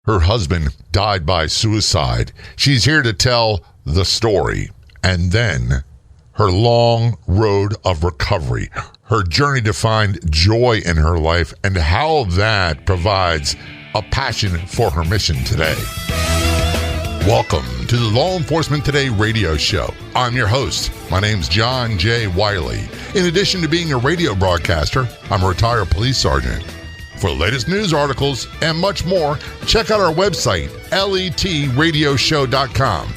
Her husband died by suicide. She's here to tell the story and then her long road of recovery, her journey to find joy in her life, and how that provides a passion for her mission today. Welcome to the Law Enforcement Today radio show. I'm your host. My name's John J. Wiley. In addition to being a radio broadcaster, I'm a retired police sergeant. For the latest news articles and much more, check out our website, letradioshow.com.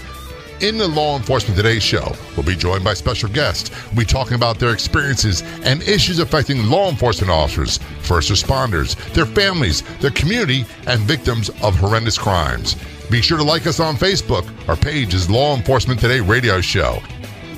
In the Law Enforcement Today show, we'll be joined by special guests. We'll be talking about their experiences and issues affecting law enforcement officers, first responders, their families, their community, and victims of horrendous crimes. Be sure to like us on Facebook. Our page is Law Enforcement Today Radio Show.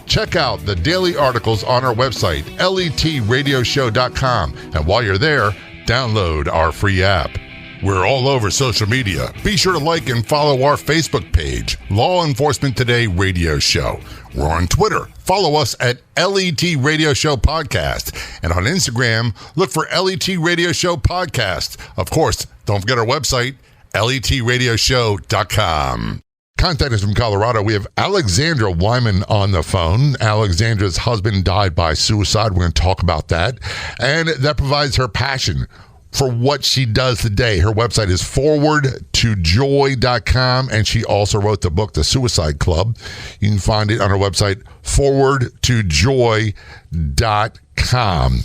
Check out the daily articles on our website, letradioshow.com. And while you're there, download our free app. We're all over social media. Be sure to like and follow our Facebook page, Law Enforcement Today Radio Show. We're on Twitter. Follow us at LET Radio Show Podcast. And on Instagram, look for LET Radio Show Podcast. Of course, don't forget our website, letradioshow.com. Contact us from Colorado. We have Alexandra Wyman on the phone. Alexandra's husband died by suicide. We're going to talk about that. And that provides her passion for what she does today. Her website is forwardtojoy.com, and she also wrote the book, The Suicide Club. You can find it on her website, forwardtojoy.com.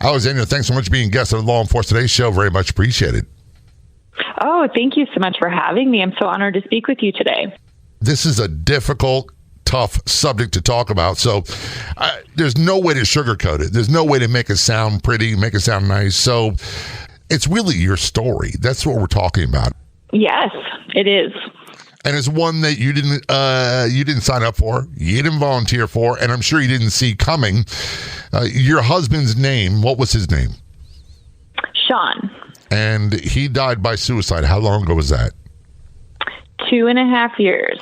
Alexandra, thanks so much for being a guest on the Law Enforcement Today show. Very much appreciated. Oh, thank you so much for having me. I'm so honored to speak with you today. This is a difficult, tough subject to talk about. So there's no way to sugarcoat it. There's no way to make it sound pretty, make it sound nice. So it's really your story. That's what we're talking about. Yes, it is. And it's one that you didn't sign up for, you didn't volunteer for, and I'm sure you didn't see coming. Your husband's name, what was his name? Sean. And he died by suicide. How long ago was that? 2.5 years.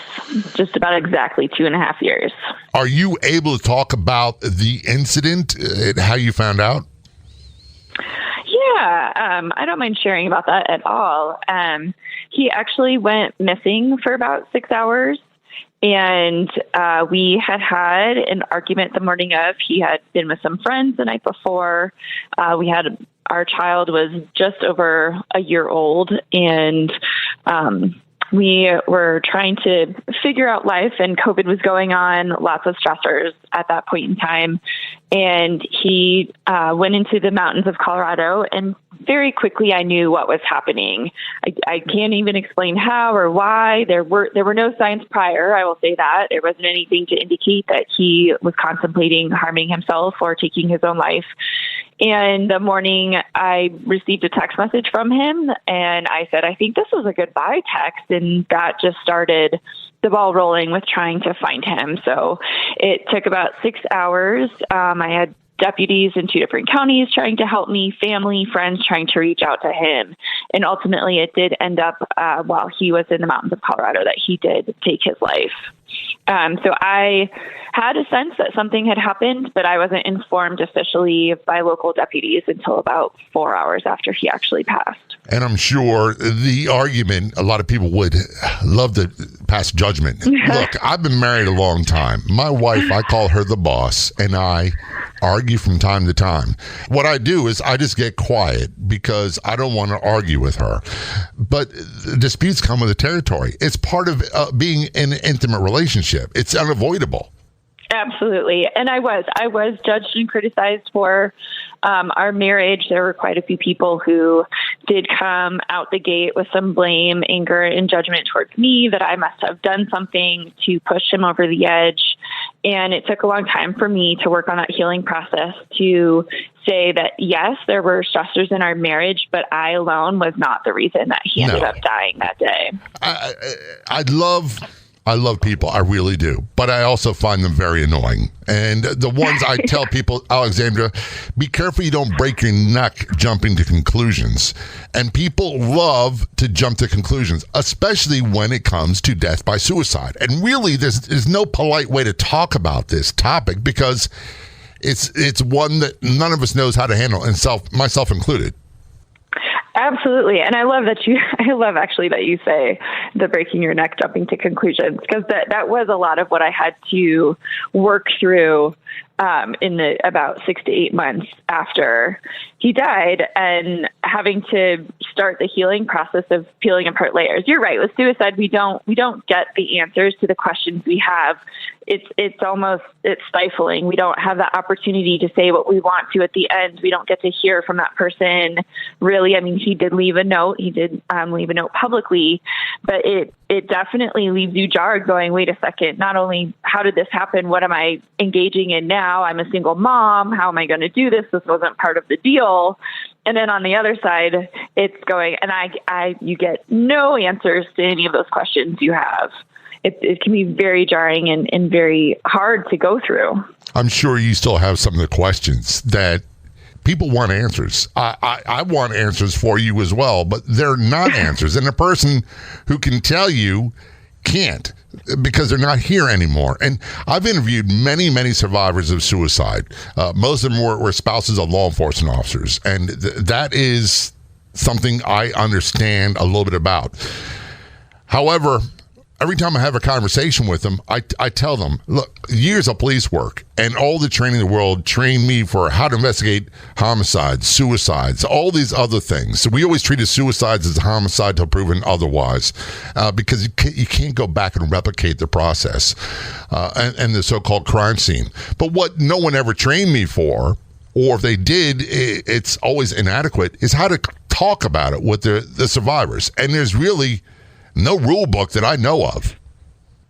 Just about exactly 2.5 years. Are you able to talk about the incident, how you found out? Yeah, I don't mind sharing about that at all. He actually went missing for about 6 hours, and we had an argument the morning of. He had been with some friends the night before. Our child was just over a year old, and we were trying to figure out life, and COVID was going on, lots of stressors at that point in time. And he went into the mountains of Colorado, and very quickly I knew what was happening. I can't even explain how or why. There were no signs prior, I will say that. There wasn't anything to indicate that he was contemplating harming himself or taking his own life. And the morning I received a text message from him, and I said, I think this was a goodbye text. And that just started the ball rolling with trying to find him. So it took about 6 hours. I had deputies in 2 different counties trying to help me, family, friends trying to reach out to him. And ultimately it did end up while he was in the mountains of Colorado that he did take his life. So I had a sense that something had happened, but I wasn't informed officially by local deputies until about 4 hours after he actually passed. And I'm sure the argument, a lot of people would love to pass judgment. Look, I've been married a long time. My wife, I call her the boss, and I argue from time to time. What I do is I just get quiet because I don't want to argue with her. But disputes come with the territory. It's part of being in an intimate relationship. It's unavoidable. Absolutely. And I was judged and criticized for our marriage. There were quite a few people who did come out the gate with some blame, anger, and judgment towards me that I must have done something to push him over the edge. And it took a long time for me to work on that healing process to say that, yes, there were stressors in our marriage, but I alone was not the reason that he ended up dying that day. I love people. I really do. But I also find them very annoying. And the ones I tell people, Alexandra, be careful you don't break your neck jumping to conclusions. And people love to jump to conclusions, especially when it comes to death by suicide. And really, there's no polite way to talk about this topic because it's one that none of us knows how to handle, and myself included. Absolutely. And I love actually that you say the breaking your neck, jumping to conclusions, because that was a lot of what I had to work through in the about 6 to 8 months after he died, and having to start the healing process of peeling apart layers. You're right. With suicide, we don't get the answers to the questions we have. It's stifling. We don't have the opportunity to say what we want to at the end. We don't get to hear from that person. Really, I mean, he did leave a note. He did leave a note publicly, but it definitely leaves you jarred, going, wait a second, not only how did this happen, what am I engaging in now? I'm a single mom. How am I going to do this? This wasn't part of the deal. And then on the other side, it's going, and you get no answers to any of those questions you have. It can be very jarring and very hard to go through. I'm sure you still have some of the questions that people want answers. I want answers for you as well, but they're not answers. And the person who can tell you can't, because they're not here anymore. And I've interviewed many, many survivors of suicide. Most of them were spouses of law enforcement officers. And that is something I understand a little bit about. However, every time I have a conversation with them, I tell them, look, years of police work and all the training in the world trained me for how to investigate homicides, suicides, all these other things. So we always treated suicides as a homicide until proven otherwise, because you can't go back and replicate the process and the so-called crime scene. But what no one ever trained me for, or if they did, it's always inadequate, is how to talk about it with the survivors. And there's really no rule book that I know of.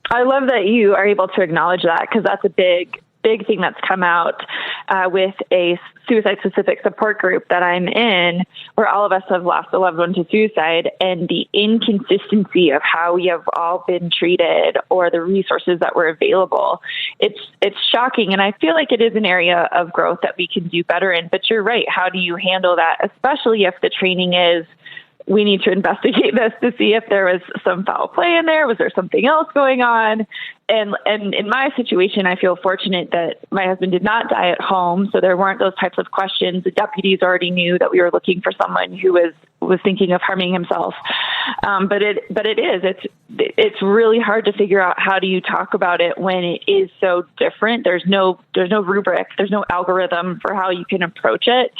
I love that you are able to acknowledge that, because that's a big thing that's come out with a suicide-specific support group that I'm in, where all of us have lost a loved one to suicide, and the inconsistency of how we have all been treated or the resources that were available. It's shocking, and I feel like it is an area of growth that we can do better in. But you're right. How do you handle that, especially if the training is, we need to investigate this to see if there was some foul play in there. Was there something else going on? And in my situation, I feel fortunate that my husband did not die at home, so there weren't those types of questions. The deputies already knew that we were looking for someone who was thinking of harming himself. But it's really hard to figure out how do you talk about it when it is so different. There's no rubric, there's no algorithm for how you can approach it.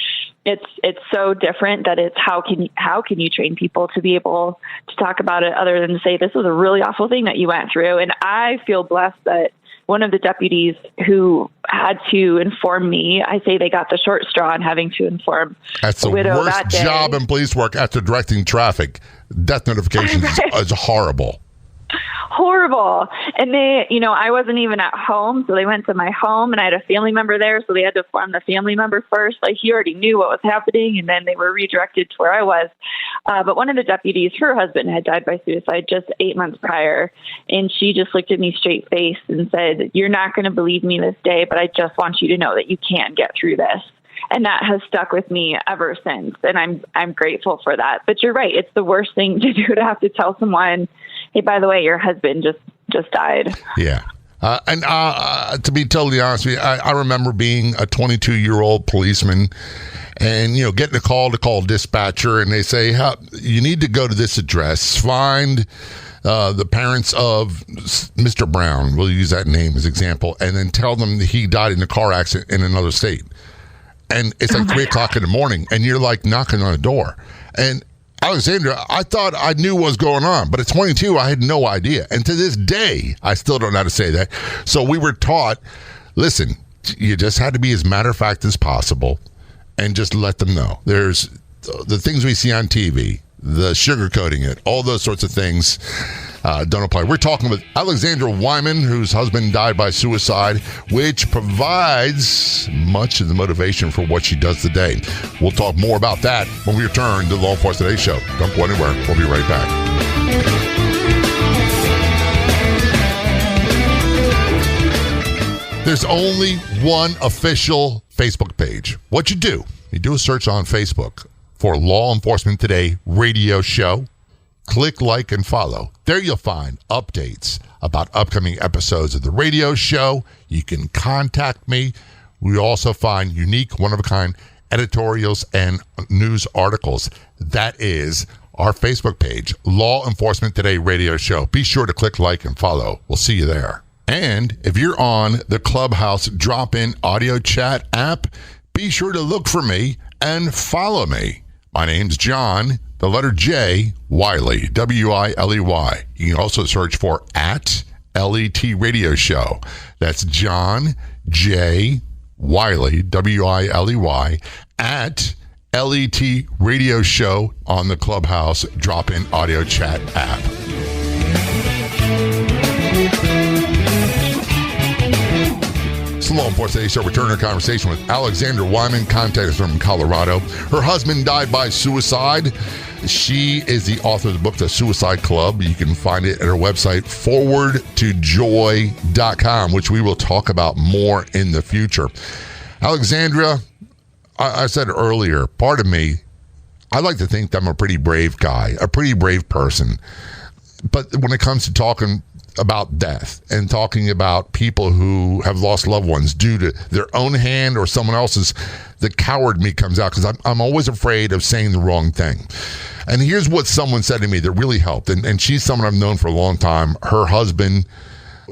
It's so different that it's how can you train people to be able to talk about it other than to say, this was a really awful thing that you went through. And I feel blessed that one of the deputies who had to inform me, I say they got the short straw in having to inform That's the worst job in police work after directing traffic. Death notifications is horrible. Horrible. And they, I wasn't even at home, so they went to my home, and I had a family member there, so they had to inform the family member first. Like, he already knew what was happening, and then they were redirected to where I was. But one of the deputies, her husband had died by suicide just 8 months prior, and she just looked at me straight face and said, "You're not going to believe me this day, but I just want you to know that you can get through this." And that has stuck with me ever since. And I'm grateful for that. But you're right. It's the worst thing to do, to have to tell someone, hey, by the way, your husband just died. Yeah. And to be totally honest with you, I remember being a 22-year-old policeman and, getting a call to call dispatcher, and they say, you need to go to this address, find the parents of Mr. Brown, we'll use that name as example, and then tell them that he died in a car accident in another state. And it's like 3 o'clock in the morning, and you're like knocking on a door. And Alexandra, I thought I knew what was going on, but at 22, I had no idea. And to this day, I still don't know how to say that. So we were taught, listen, you just had to be as matter of fact as possible and just let them know. There's the things we see on TV, the sugarcoating it, all those sorts of things don't apply. We're talking with Alexandra Wyman, whose husband died by suicide, which provides much of the motivation for what she does today. We'll talk more about that when we return to the Law Enforcement Today Show. Don't go anywhere. We'll be right back. There's only one official Facebook page. What you do a search on Facebook for Law Enforcement Today radio show. Click like and follow. There you'll find updates about upcoming episodes of the radio show. You can contact me. We also find unique, one-of-a-kind editorials and news articles. That is our Facebook page, Law Enforcement Today Radio Show. Be sure to click like and follow. We'll see you there. And if you're on the Clubhouse drop-in audio chat app, be sure to look for me and follow me. My name's John, the letter J, Wiley, W-I-L-E-Y. You can also search for @ LET Radio Show. That's John J. Wiley, W-I-L-E-Y, @ LET Radio Show on the Clubhouse drop-in audio chat app. Law Enforcement Today Show returning our conversation with Alexandra Wyman, contacted us from Colorado. Her husband died by suicide. She is the author of the book, The Suicide Club. You can find it at her website, forwardtojoy.com, which we will talk about more in the future. Alexandra, I said earlier, part of me, I like to think that I'm a pretty brave guy, a pretty brave person. But when it comes to talking about death and talking about people who have lost loved ones due to their own hand or someone else's, the coward me comes out because I'm always afraid of saying the wrong thing. And here's what someone said to me that really helped. And she's someone I've known for a long time. Her husband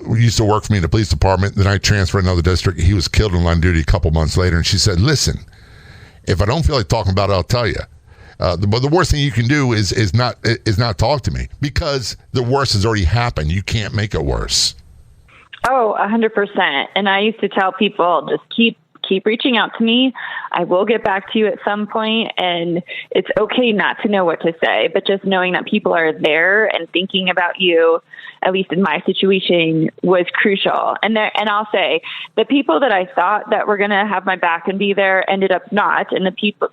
used to work for me in the police department. Then I transferred to another district. He was killed in line of duty a couple months later. And she said, listen, if I don't feel like talking about it, I'll tell you. But the worst thing you can do is not talk to me, because the worst has already happened. You can't make it worse. Oh, 100%. And I used to tell people, just keep reaching out to me. I will get back to you at some point, and it's okay not to know what to say, but just knowing that people are there and thinking about you, at least in my situation, was crucial. And I'll say, the people that I thought that were going to have my back and be there ended up not, and the people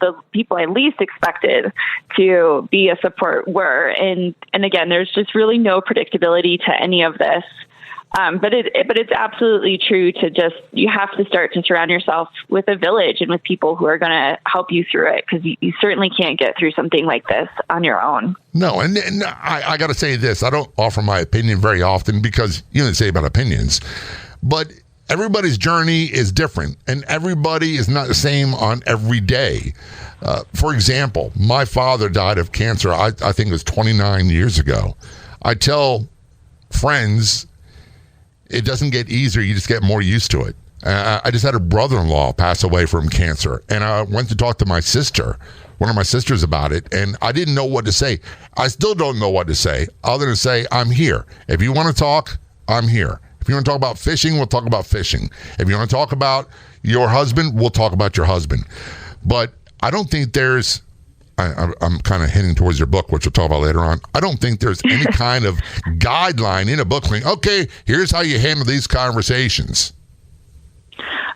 I least expected to be a support were. And again, there's just really no predictability to any of this. But it's absolutely true to you have to start to surround yourself with a village and with people who are going to help you through it, because you certainly can't get through something like this on your own. No, and I got to say this. I don't offer my opinion very often because you didn't say about opinions, but everybody's journey is different and everybody is not the same on every day. For example, my father died of cancer, I think it was 29 years ago. I tell friends, it doesn't get easier. You just get more used to it. I just had a brother-in-law pass away from cancer, and I went to talk to my sister, one of my sisters, about it, and I didn't know what to say. I still don't know what to say, other than say, I'm here. If you want to talk, I'm here. If you want to talk about fishing, we'll talk about fishing. If you want to talk about your husband, we'll talk about your husband. But I don't think there's, I'm kind of hinting towards your book, which we'll talk about later on. I don't think there's any kind of guideline in a book saying, okay, here's how you handle these conversations.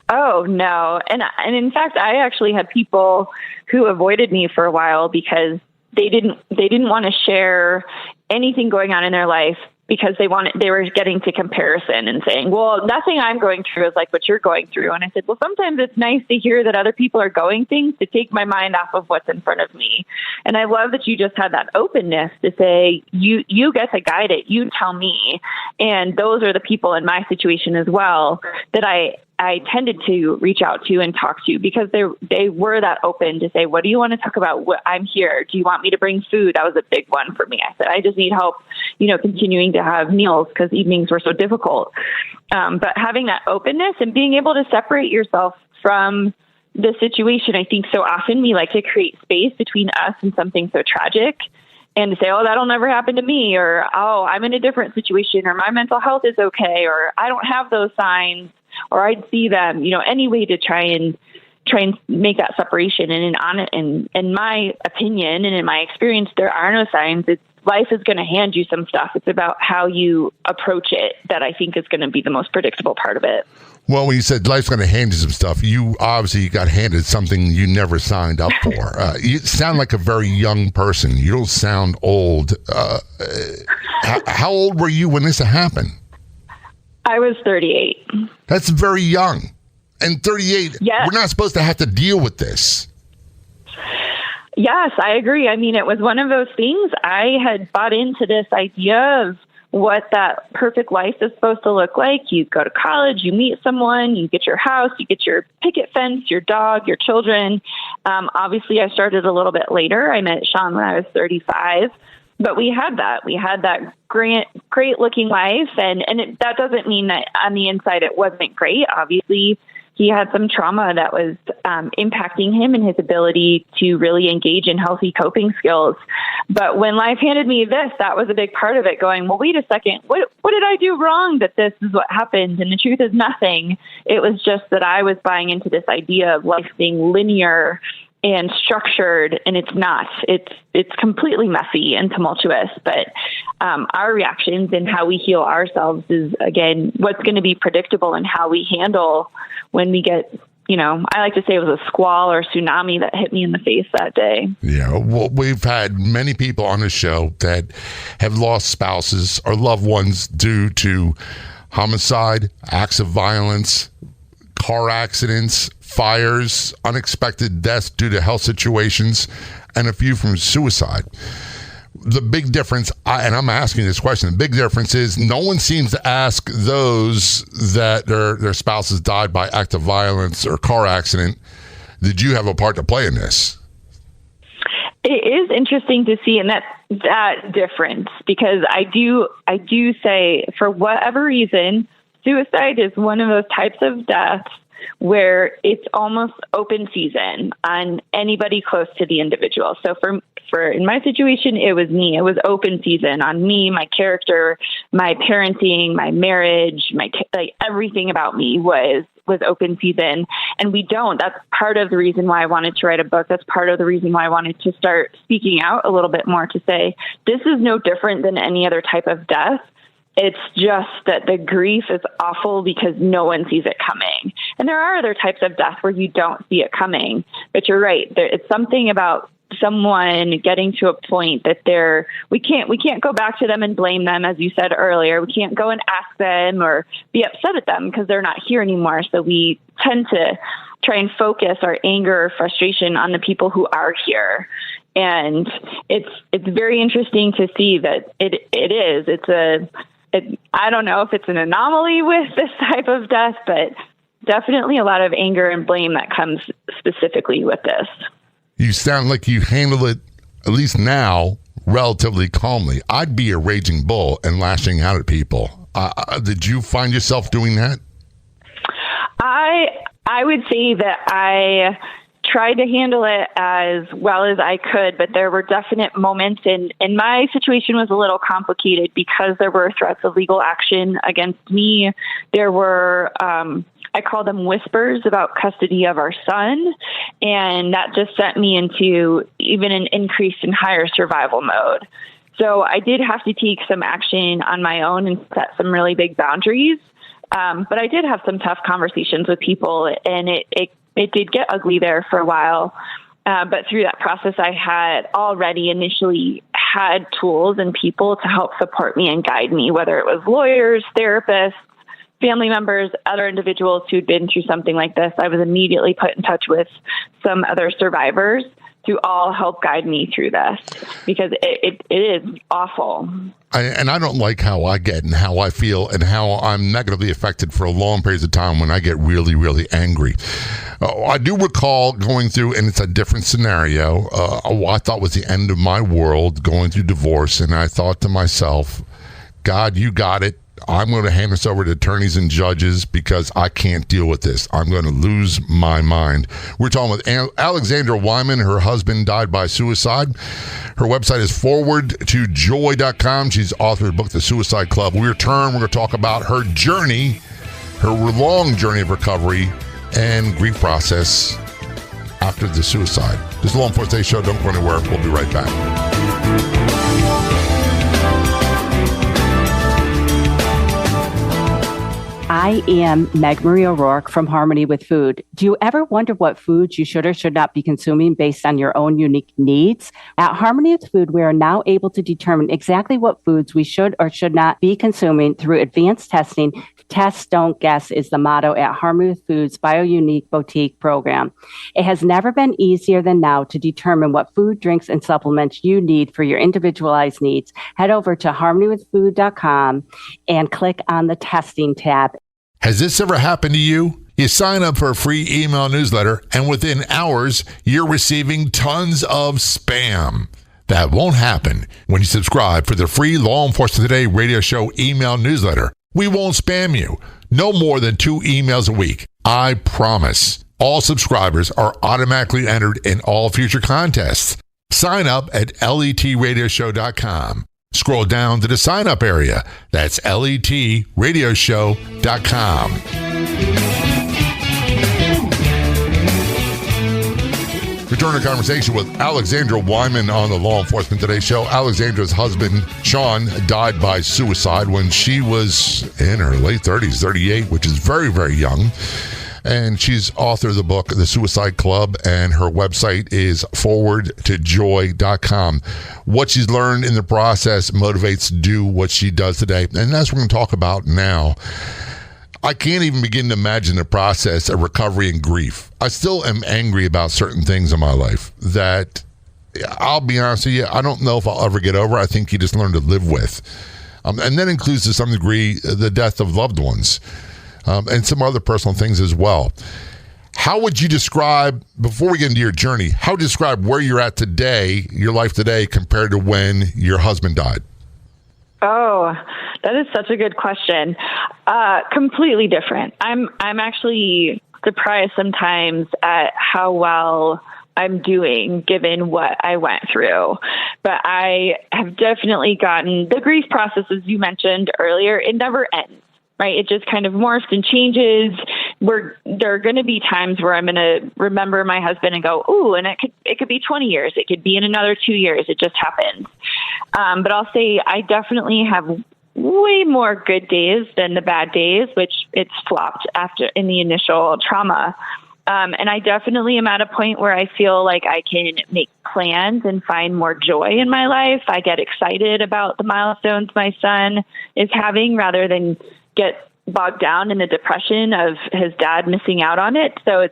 Oh, no. And in fact, I actually had people who avoided me for a while because they didn't want to share anything going on in their life, because they were getting to comparison and saying, well, nothing I'm going through is like what you're going through. And I said, well, sometimes it's nice to hear that other people are going things to take my mind off of what's in front of me. And I love that you just had that openness to say, you get to guide it. You tell me. And those are the people in my situation as well that I tended to reach out to and talk to, because they were that open to say, what do you want to talk about? I'm here. Do you want me to bring food? That was a big one for me. I said, I just need help, continuing to have meals because evenings were so difficult. But having that openness and being able to separate yourself from the situation, I think so often we like to create space between us and something so tragic, and to say, oh, that'll never happen to me, or, oh, I'm in a different situation, or my mental health is okay, or I don't have those signs, or I'd see them, any way to try and make that separation. And in my opinion and in my experience, there are no signs. Life is going to hand you some stuff. It's about how you approach it that I think is going to be the most predictable part of it. Well, when you said life's going to hand you some stuff, you obviously got handed something you never signed up for. You sound like a very young person. You don't sound old. How old were you when this happened? I was 38. That's very young. And 38, yes. We're not supposed to have to deal with this. Yes, I agree. I mean, it was one of those things. I had bought into this idea of what that perfect life is supposed to look like. You go to college, you meet someone, you get your house, you get your picket fence, your dog, your children. Obviously, I started a little bit later. I met Sean when I was 35. But we had that. We had that great looking life. And that doesn't mean that on the inside it wasn't great. Obviously, he had some trauma that was impacting him and his ability to really engage in healthy coping skills. But when life handed me this, that was a big part of it, going, well, wait a second, what did I do wrong that this is what happened? And the truth is nothing. It was just that I was buying into this idea of life being linear and structured, and it's not. It's completely messy and tumultuous. But our reactions and how we heal ourselves is, again, what's going to be predictable and how we handle when we get, I like to say it was a squall or tsunami that hit me in the face that day. Yeah, well, we've had many people on the show that have lost spouses or loved ones due to homicide, acts of violence, car accidents, fires, unexpected deaths due to health situations, and a few from suicide. The big difference, and I'm asking this question, the big difference is no one seems to ask those that their spouses died by act of violence or car accident, did you have a part to play in this? It is interesting to see, and that difference, because I do say, for whatever reason, suicide is one of those types of deaths where it's almost open season on anybody close to the individual. So for in my situation, it was me. It was open season on me, my character, my parenting, my marriage, everything about me was open season. And that's part of the reason why I wanted to write a book. That's part of the reason why I wanted to start speaking out a little bit more, to say, this is no different than any other type of death. It's just that the grief is awful because no one sees it coming. And there are other types of death where you don't see it coming. But you're right. It's something about someone getting to a point that we can't go back to them and blame them, as you said earlier. We can't go and ask them or be upset at them because they're not here anymore. So we tend to try and focus our anger or frustration on the people who are here. And it's very interesting to see that I don't know if it's an anomaly with this type of death, but definitely a lot of anger and blame that comes specifically with this. You sound like you handle it, at least now, relatively calmly. I'd be a raging bull and lashing out at people. Did you find yourself doing that? I would say that I tried to handle it as well as I could, but there were definite moments, and my situation was a little complicated because there were threats of legal action against me. There were, I call them whispers about custody of our son, and that just sent me into even an increase in higher survival mode. So I did have to take some action on my own and set some really big boundaries. But I did have some tough conversations with people, and it did get ugly there for a while. But through that process, I had already initially had tools and people to help support me and guide me, whether it was lawyers, therapists, family members, other individuals who'd been through something like this. I was immediately put in touch with some other survivors to all help guide me through this, because it is awful. I don't like how I get and how I feel and how I'm negatively affected for long periods of time when I get really, really angry. I do recall going through, and it's a different scenario, I thought was the end of my world, going through divorce, and I thought to myself, God, you got it. I'm going to hand this over to attorneys and judges because I can't deal with this. I'm going to lose my mind. We're talking with Alexandra Wyman. Her husband died by suicide. Her website is forwardtojoy.com. She's author of the book, The Suicide Club. We're going to talk about her journey, her long journey of recovery and grief process after the suicide. This is the Law Enforcement Today Show. Don't go anywhere. We'll be right back. I am Meg Marie O'Rourke from Harmony with Food. Do you ever wonder what foods you should or should not be consuming based on your own unique needs? At Harmony with Food, we are now able to determine exactly what foods we should or should not be consuming through advanced testing Test, Don't Guess is the motto at Harmony with Foods BioUnique Boutique program. It has never been easier than now to determine what food, drinks, and supplements you need for your individualized needs. Head over to harmonywithfood.com and click on the testing tab. Has this ever happened to you? You sign up for a free email newsletter, and within hours, you're receiving tons of spam. That won't happen when you subscribe for the free Law Enforcement Today radio show email newsletter. We won't spam you. No more than 2 emails a week. I promise. All subscribers are automatically entered in all future contests. Sign up at letradioshow.com. Scroll down to the sign up area. That's letradioshow.com. Return to conversation with Alexandra Wyman on the Law Enforcement Today show. Alexandra's husband, Sean, died by suicide when she was in her late 30s, 38, which is very, very young. And she's author of the book, The Suicide Club, and her website is forwardtojoy.com. What she's learned in the process motivates to do what she does today. And that's what we're going to talk about now. I can't even begin to imagine the process of recovery and grief. I still am angry about certain things in my life that, I'll be honest with you, I don't know if I'll ever get over. I think you just learn to live with. And that includes, to some degree, the death of loved ones and some other personal things as well. How would you describe, before we get into your journey, how would you describe where you're at today, your life today, compared to when your husband died? Oh, that is such a good question. Completely different. I'm actually surprised sometimes at how well I'm doing given what I went through. But I have definitely gotten the grief process, as you mentioned earlier, it never ends, right? It just kind of morphs and changes. There are going to be times where I'm going to remember my husband and go, ooh, and it could be 20 years. It could be in another 2 years. It just happens. But I'll say I definitely have way more good days than the bad days, which it's flopped after in the initial trauma. And I definitely am at a point where I feel like I can make plans and find more joy in my life. I get excited about the milestones my son is having rather than get bogged down in the depression of his dad missing out on it. So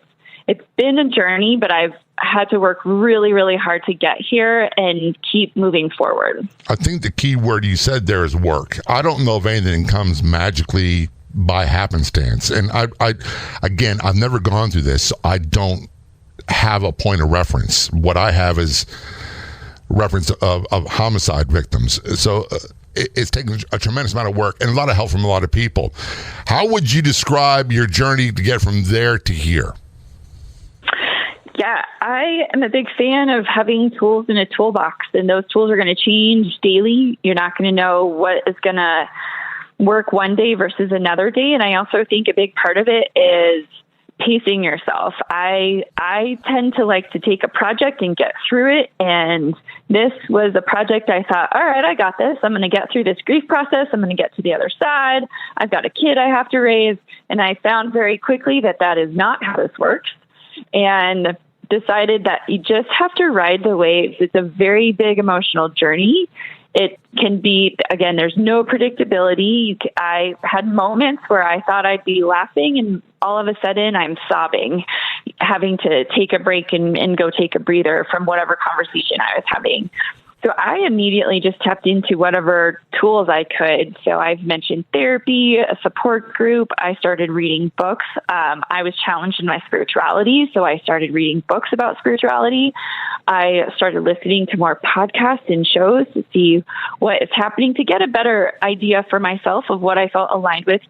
it's been a journey, but I've had to work really, really hard to get here and keep moving forward. I think the key word you said there is work. I don't know if anything comes magically by happenstance. And again, I've never gone through this, so I don't have a point of reference. What I have is reference of homicide victims. So it's taken a tremendous amount of work and a lot of help from a lot of people. How would you describe your journey to get from there to here? Yeah, I am a big fan of having tools in a toolbox, and those tools are going to change daily. You're not going to know what is going to work one day versus another day. And I also think a big part of it is pacing yourself. I tend to like to take a project and get through it. And this was a project I thought, all right, I got this. I'm going to get through this grief process. I'm going to get to the other side. I've got a kid I have to raise. And I found very quickly that is not how this works. And decided that you just have to ride the waves. It's a very big emotional journey. It can be, again, there's no predictability. I had moments where I thought I'd be laughing and all of a sudden I'm sobbing, having to take a break and go take a breather from whatever conversation I was having. So I immediately just tapped into whatever tools I could. So I've mentioned therapy, a support group. I started reading books. I was challenged in my spirituality, so I started reading books about spirituality. I started listening to more podcasts and shows to see what is happening to get a better idea for myself of what I felt aligned with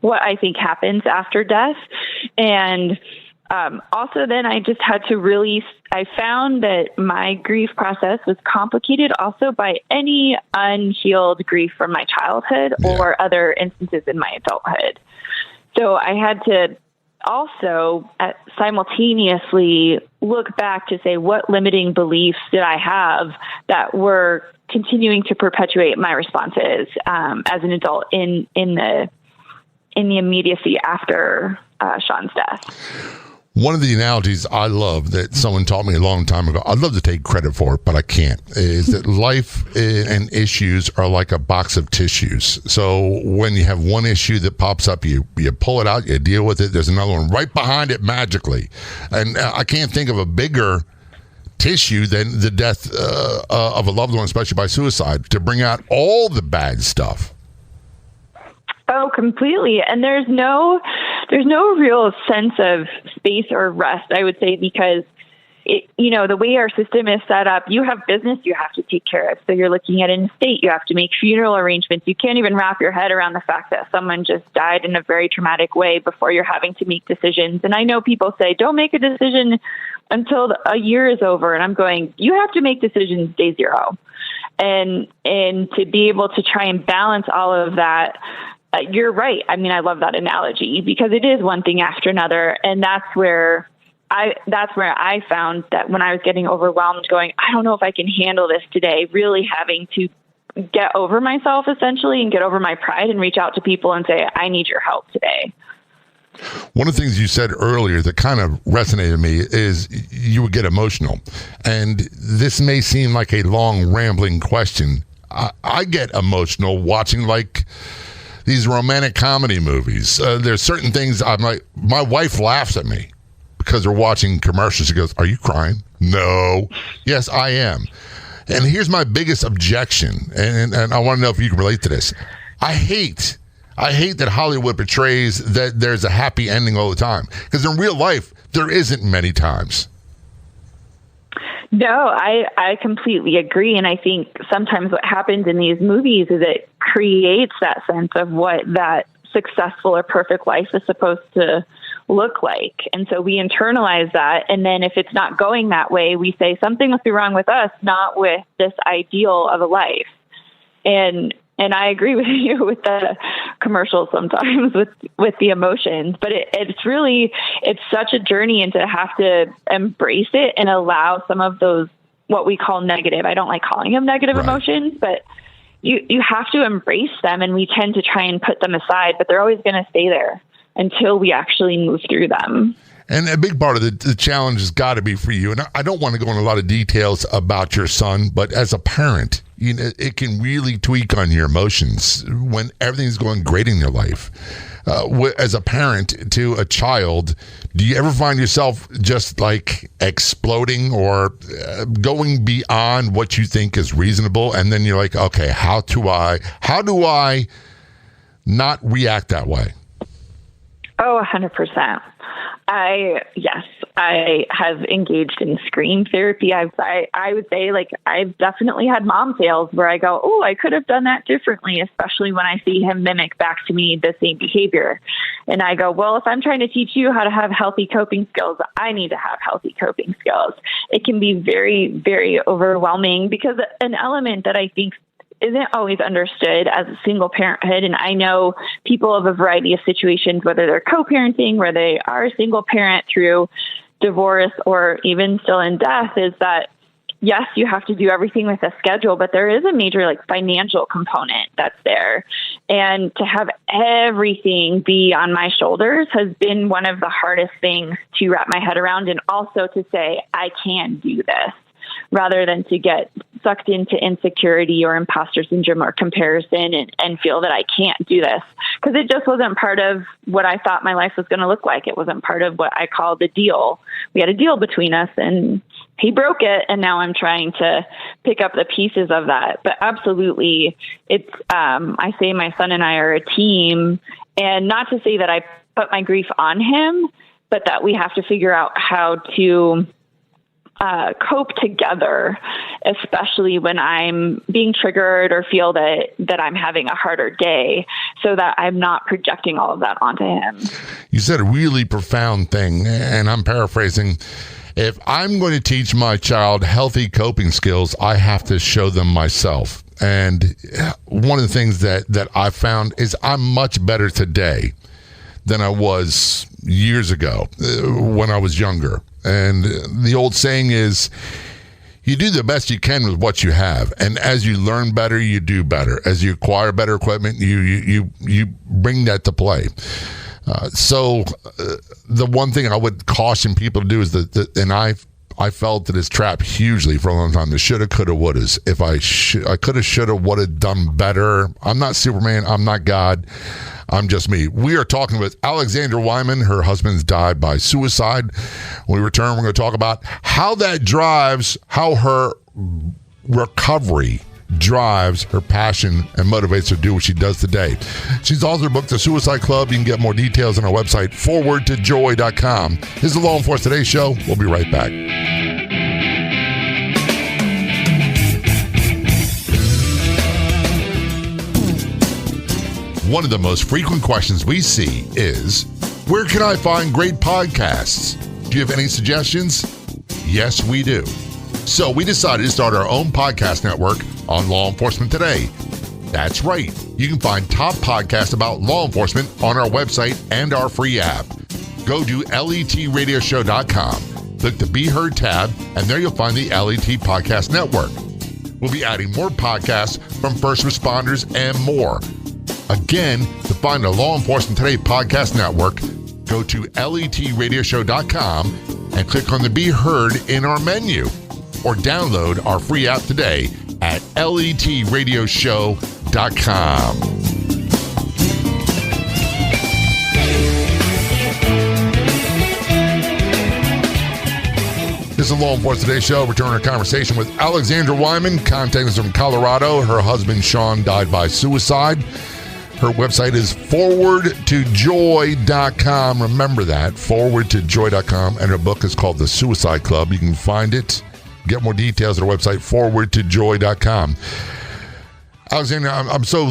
what I think happens after death. And also then I just had to I found that my grief process was complicated also by any unhealed grief from my childhood or other instances in my adulthood. So I had to also simultaneously look back to say, what limiting beliefs did I have that were continuing to perpetuate my responses as an adult in the immediacy after Sean's death. One of the analogies I love that someone taught me a long time ago, I'd love to take credit for it, but I can't, is that life and issues are like a box of tissues. So when you have one issue that pops up, you pull it out, you deal with it. There's another one right behind it magically. And I can't think of a bigger tissue than the death of a loved one, especially by suicide, to bring out all the bad stuff. Oh, completely. And there's no real sense of space or rest, I would say, because the way our system is set up, you have business you have to take care of. So you're looking at an estate, you have to make funeral arrangements. You can't even wrap your head around the fact that someone just died in a very traumatic way before you're having to make decisions. And I know people say, don't make a decision until a year is over. And I'm going, you have to make decisions day zero. And to be able to try and balance all of that, you're right. I mean, I love that analogy because it is one thing after another. And that's where I found that when I was getting overwhelmed going, I don't know if I can handle this today, really having to get over myself essentially and get over my pride and reach out to people and say, I need your help today. One of the things you said earlier that kind of resonated with me is you would get emotional. And this may seem like a long, rambling question. I get emotional watching like these romantic comedy movies. There's certain things I'm like, my wife laughs at me because we're watching commercials. She goes, are you crying? No. Yes, I am. And here's my biggest objection. And I want to know if you can relate to this. I hate that Hollywood portrays that there's a happy ending all the time. Because in real life, there isn't many times. No, I completely agree. And I think sometimes what happens in these movies is it creates that sense of what that successful or perfect life is supposed to look like. And so we internalize that. And then if it's not going that way, we say something must be wrong with us, not with this ideal of a life. And I agree with you with the commercials sometimes with the emotions, but it's such a journey, and to have to embrace it and allow some of those, what we call negative, I don't like calling them negative emotions, but you have to embrace them, and we tend to try and put them aside, but they're always going to stay there until we actually move through them. And a big part of the challenge has got to be for you. And I don't want to go into a lot of details about your son, but as a parent, it can really tweak on your emotions when everything's going great in your life. As a parent to a child, do you ever find yourself just like exploding or going beyond what you think is reasonable? And then you're like, okay, how do I not react that way? Oh, 100%. I have engaged in scream therapy. I would say, like, I've definitely had mom fails where I go, oh, I could have done that differently, especially when I see him mimic back to me the same behavior. And I go, well, if I'm trying to teach you how to have healthy coping skills, I need to have healthy coping skills. It can be very, very overwhelming because an element that I think isn't always understood as a single parenthood. And I know people of a variety of situations, whether they're co-parenting, where they are a single parent through divorce or even still in death, is that, yes, you have to do everything with a schedule, but there is a major financial component that's there. And to have everything be on my shoulders has been one of the hardest things to wrap my head around. And also to say, I can do this, rather than to get sucked into insecurity or imposter syndrome or comparison and feel that I can't do this. Because it just wasn't part of what I thought my life was going to look like. It wasn't part of what I call the deal. We had a deal between us and he broke it. And now I'm trying to pick up the pieces of that. But absolutely, it's, I say my son and I are a team, and not to say that I put my grief on him, but that we have to figure out how to cope together, especially when I'm being triggered or feel that I'm having a harder day, so that I'm not projecting all of that onto him. You said a really profound thing, and I'm paraphrasing. If I'm going to teach my child healthy coping skills, I have to show them myself. And one of the things that I found is I'm much better today than I was years ago when I was younger. And the old saying is, you do the best you can with what you have. And as you learn better, you do better. As you acquire better equipment, you bring that to play. The one thing I would caution people to do is and I fell to this trap hugely for a long time. The shoulda, coulda, wouldas. If I coulda, shoulda, woulda done better. I'm not Superman. I'm not God. I'm just me. We are talking with Alexandra Wyman. Her husband's died by suicide. When we return, we're going to talk about how her recovery drives her passion and motivates her to do what she does today. She's authored a book, The Suicide Club. You can get more details on our website, forwardtojoy.com. This is the Law Enforcement Today Show. We'll be right back. One of the most frequent questions we see is, where can I find great podcasts? Do you have any suggestions? Yes, we do. So we decided to start our own podcast network on Law Enforcement Today. That's right. You can find top podcasts about law enforcement on our website and our free app. Go to letradioshow.com, click the Be Heard tab, and there you'll find the LET Podcast Network. We'll be adding more podcasts from first responders and more. Again, to find the Law Enforcement Today Podcast Network, go to letradioshow.com and click on the Be Heard in our menu, or download our free app today at letradioshow.com. This is Law Enforcement Today Show. Returning our conversation with Alexandra Wyman. Contact us from Colorado. Her husband, Sean, died by suicide. Her website is forwardtojoy.com. Remember that, forwardtojoy.com. And her book is called The Suicide Club. You can find it. Get more details at our website, forwardtojoy.com. Alexandra, I'm so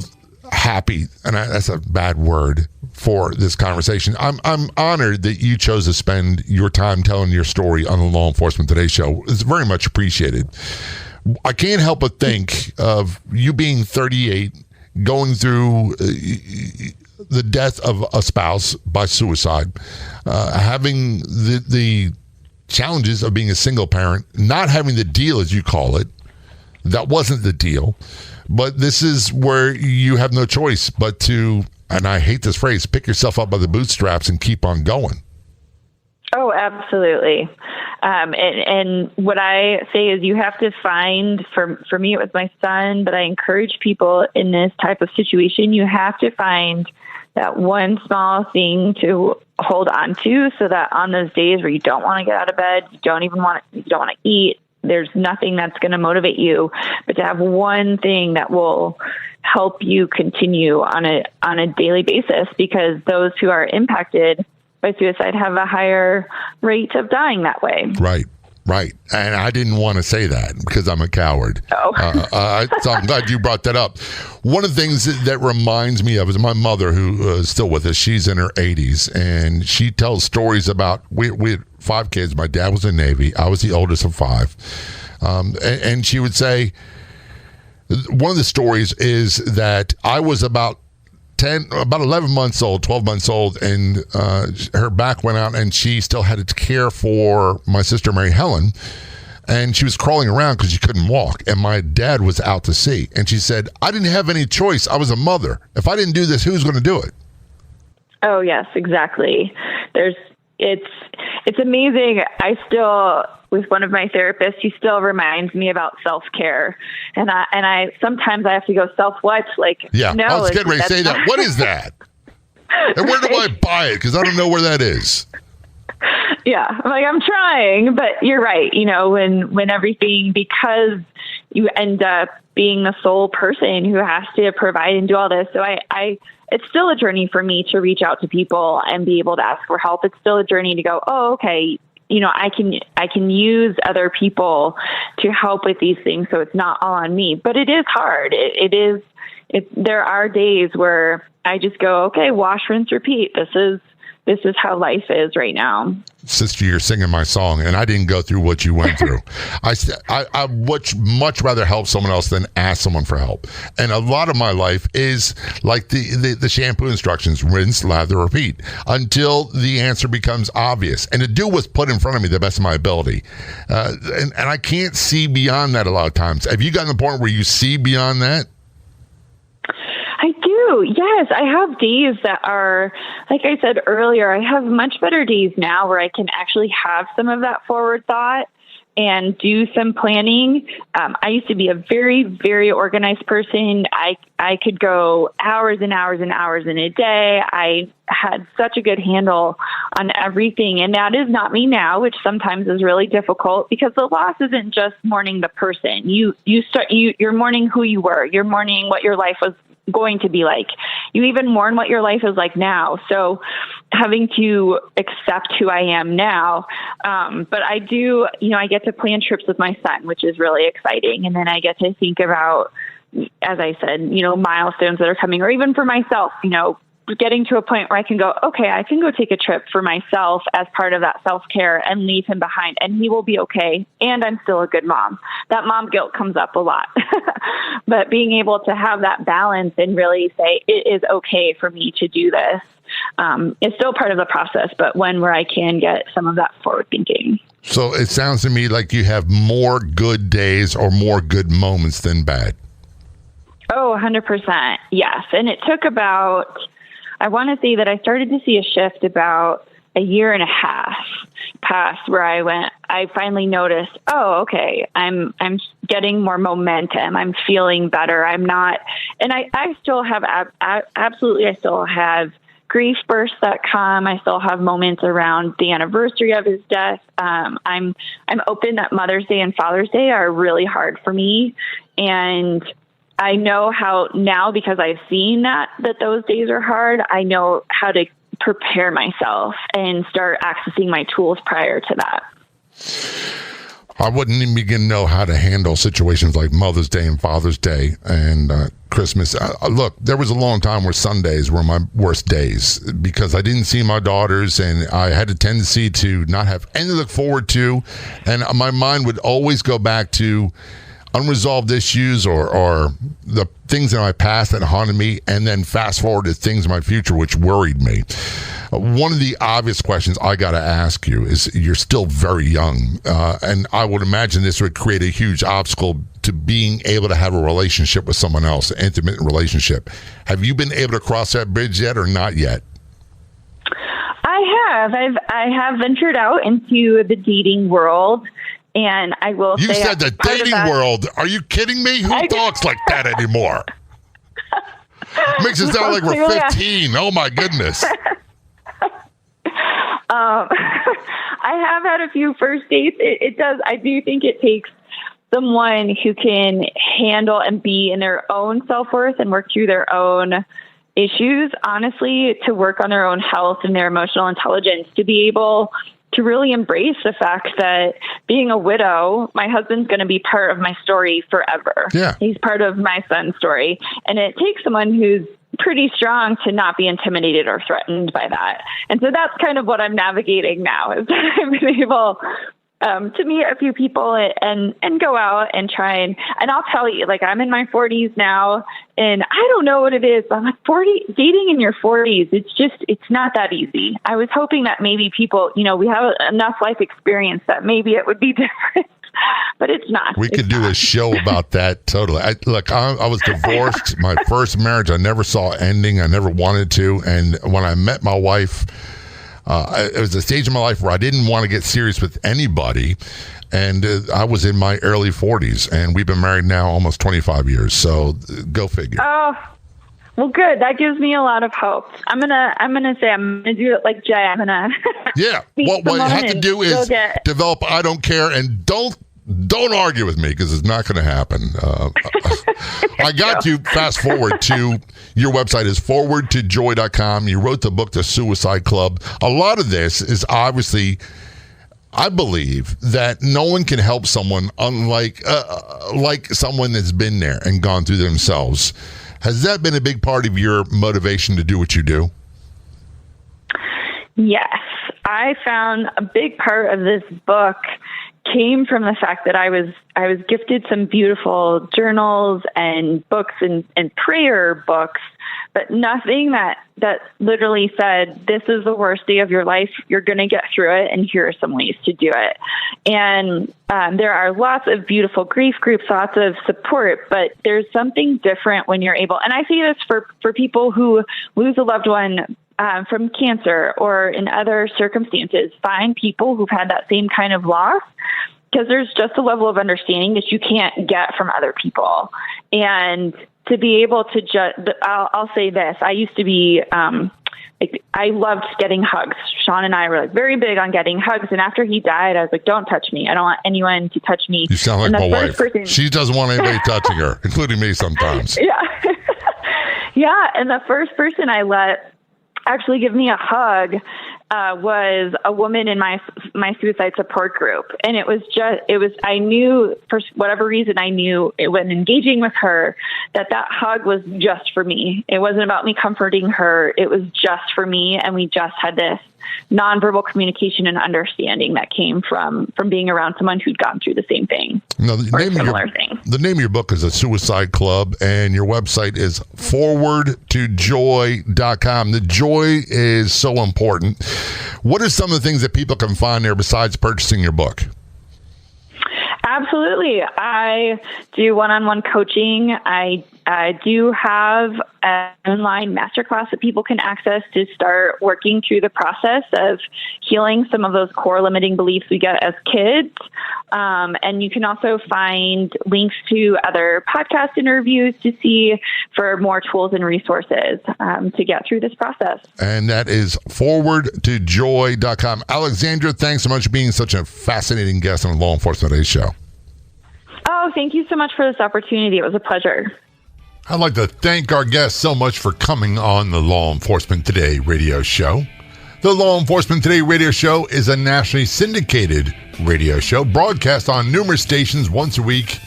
happy, and that's a bad word, for this conversation. I'm honored that you chose to spend your time telling your story on the Law Enforcement Today Show. It's very much appreciated. I can't help but think of you being 38, going through the death of a spouse by suicide, having the challenges of being a single parent, not having the deal, as you call it. That wasn't the deal. But this is where you have no choice but to, and I hate this phrase, pick yourself up by the bootstraps and keep on going. Oh, absolutely. And what I say is you have to find, for me, it was my son, but I encourage people in this type of situation, you have to find that one small thing to hold on to, so that on those days where you don't want to get out of bed, you don't want to eat, there's nothing that's going to motivate you, but to have one thing that will help you continue on a daily basis, because those who are impacted by suicide have a higher rate of dying that way. Right. And I didn't want to say that because I'm a coward. Oh. So I'm glad you brought that up. One of the things that reminds me of is my mother, who is still with us. She's in her 80s, and she tells stories about, we had 5 kids. My dad was in the Navy. I was the oldest of 5. And she would say, one of the stories is that I was about 11 months old, 12 months old, and her back went out, and she still had to care for my sister, Mary Helen, and she was crawling around because she couldn't walk, and my dad was out to sea. And she said, I didn't have any choice. I was a mother. If I didn't do this, who's going to do it? Oh, yes, exactly. It's amazing. I still, with one of my therapists, he still reminds me about self-care. And I sometimes I have to go, self-what? Yeah, no. I was getting ready to say that. What is that? And where do I buy it? Because I don't know where that is. Yeah, I'm trying, but you're right. When everything, because you end up being the sole person who has to provide and do all this. So it's still a journey for me to reach out to people and be able to ask for help. It's still a journey to go, oh, okay, I can use other people to help with these things, so it's not all on me. But it is hard. There are days where I just go, okay, wash, rinse, repeat. This is how life is right now. Sister, you're singing my song, and I didn't go through what you went through. I would much rather help someone else than ask someone for help. And a lot of my life is like the shampoo instructions: rinse, lather, repeat, until the answer becomes obvious. And to do what's put in front of me the best of my ability. And I can't see beyond that a lot of times. Have you gotten to the point where you see beyond that? I do. do. Yes, I have days that are, like I said earlier, I have much better days now where I can actually have some of that forward thought and do some planning. I used to be a very, very organized person. I could go hours and hours and hours in a day. I had such a good handle on everything. And that is not me now, which sometimes is really difficult because the loss isn't just mourning the person. You're mourning who you were. You're mourning what your life was going to be like. You even mourn what your life is like now. So having to accept who I am now. But I do, I get to plan trips with my son, which is really exciting. And then I get to think about, as I said, milestones that are coming, or even for myself, getting to a point where I can go, okay, I can go take a trip for myself as part of that self-care and leave him behind, and he will be okay. And I'm still a good mom. That mom guilt comes up a lot. But being able to have that balance and really say, it is okay for me to do this, is still part of the process, but one where I can get some of that forward thinking. So it sounds to me like you have more good days or more good moments than bad. Oh, 100%. Yes. And it took I want to say that I started to see a shift about a year and a half past where I finally noticed, oh, okay, I'm getting more momentum. I'm feeling better. I'm not, and I still have, absolutely, I still have grief bursts that come. I still have moments around the anniversary of his death. I'm open that Mother's Day and Father's Day are really hard for me. And I know how now, because I've seen that those days are hard, I know how to prepare myself and start accessing my tools prior to that. I wouldn't even begin to know how to handle situations like Mother's Day and Father's Day and Christmas. Look, there was a long time where Sundays were my worst days because I didn't see my daughters and I had a tendency to not have anything to look forward to. And my mind would always go back to unresolved issues or the things in my past that haunted me, and then fast forward to things in my future which worried me. One of the obvious questions I got to ask you is, you're still very young, and I would imagine this would create a huge obstacle to being able to have a relationship with someone else, an intimate relationship. Have you been able to cross that bridge yet or not yet? I have ventured out into the dating world. And I will say... You said the dating world. Are you kidding me? Who talks like that anymore? Makes it sound like we're 15. Oh, my goodness. I have had a few first dates. It does. I do think it takes someone who can handle and be in their own self-worth and work through their own issues, honestly, to work on their own health and their emotional intelligence, to be able to really embrace the fact that being a widow, my husband's going to be part of my story forever. Yeah. He's part of my son's story. And it takes someone who's pretty strong to not be intimidated or threatened by that. And so that's kind of what I'm navigating now, is that I've been able to meet a few people and go out and try and I'll tell you, like, I'm in my 40s now, and I don't know what it is, but I'm like, dating in your 40s, it's not that easy. I was hoping that maybe people, we have enough life experience that maybe it would be different, but it's not. We could do a show about that. Totally. I was divorced. My first marriage, I never saw ending. I never wanted to. And when I met my wife, it was a stage in my life where I didn't want to get serious with anybody. And I was in my early 40s, and we've been married now almost 25 years. So go figure. Oh, well, good. That gives me a lot of hope. I'm gonna do it like Jay. I'm gonna. Yeah. What you have to do is develop I don't care, and don't argue with me, because it's not going to happen. I got to fast forward to your website is forwardtojoy.com. You wrote the book, The Suicide Club. A lot of this is obviously, I believe that no one can help someone unlike like someone that's been there and gone through themselves. Has that been a big part of your motivation to do what you do? Yes. I found a big part of this book came from the fact that I was gifted some beautiful journals and books and prayer books, but nothing that literally said, this is the worst day of your life. You're going to get through it. And here are some ways to do it. And there are lots of beautiful grief groups, lots of support, but there's something different when you're able. And I say this for people who lose a loved one from cancer or in other circumstances. Find people who've had that same kind of loss, because there's just a level of understanding that you can't get from other people. And to be able to I'll say this, I used to be, I loved getting hugs. Sean and I were very big on getting hugs. And after he died, I was like, don't touch me. I don't want anyone to touch me. You sound like my wife. She doesn't want anybody touching her, including me sometimes. Yeah. Yeah. And the first person I let actually give me a hug was a woman in my suicide support group. And I knew, for whatever reason, when engaging with her, that hug was just for me. It wasn't about me comforting her. It was just for me. And we just had this nonverbal communication and understanding that came from being around someone who'd gone through the same thing. No, the name of your book is A Suicide Club, and your website is forwardtojoy.com. The joy is so important. What are some of the things that people can find there besides purchasing your book? Absolutely. I do one-on-one coaching. I do have an online masterclass that people can access to start working through the process of healing some of those core limiting beliefs we get as kids. And you can also find links to other podcast interviews to see for more tools and resources to get through this process. And that is forwardtojoy.com. Alexandra, thanks so much for being such a fascinating guest on the Law Enforcement Today show. Oh, thank you so much for this opportunity. It was a pleasure. I'd like to thank our guests so much for coming on the Law Enforcement Today radio show. The Law Enforcement Today radio show is a nationally syndicated radio show broadcast on numerous stations once a week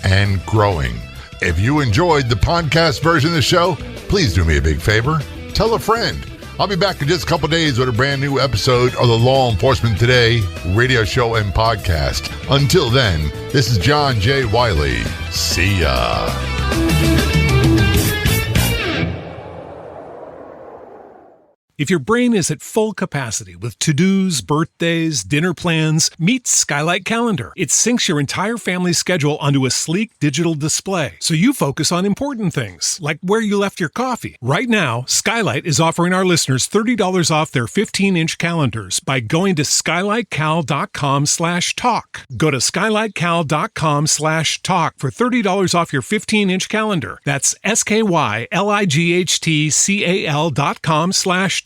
and growing. If you enjoyed the podcast version of the show, please do me a big favor. Tell a friend. I'll be back in just a couple days with a brand new episode of the Law Enforcement Today radio show and podcast. Until then, this is John J. Wiley. See ya. If your brain is at full capacity with to-dos, birthdays, dinner plans, meet Skylight Calendar. It syncs your entire family's schedule onto a sleek digital display, so you focus on important things, like where you left your coffee. Right now, Skylight is offering our listeners $30 off their 15-inch calendars by going to skylightcal.com/talk. Go to skylightcal.com/talk for $30 off your 15-inch calendar. That's skylightcal.com/talk.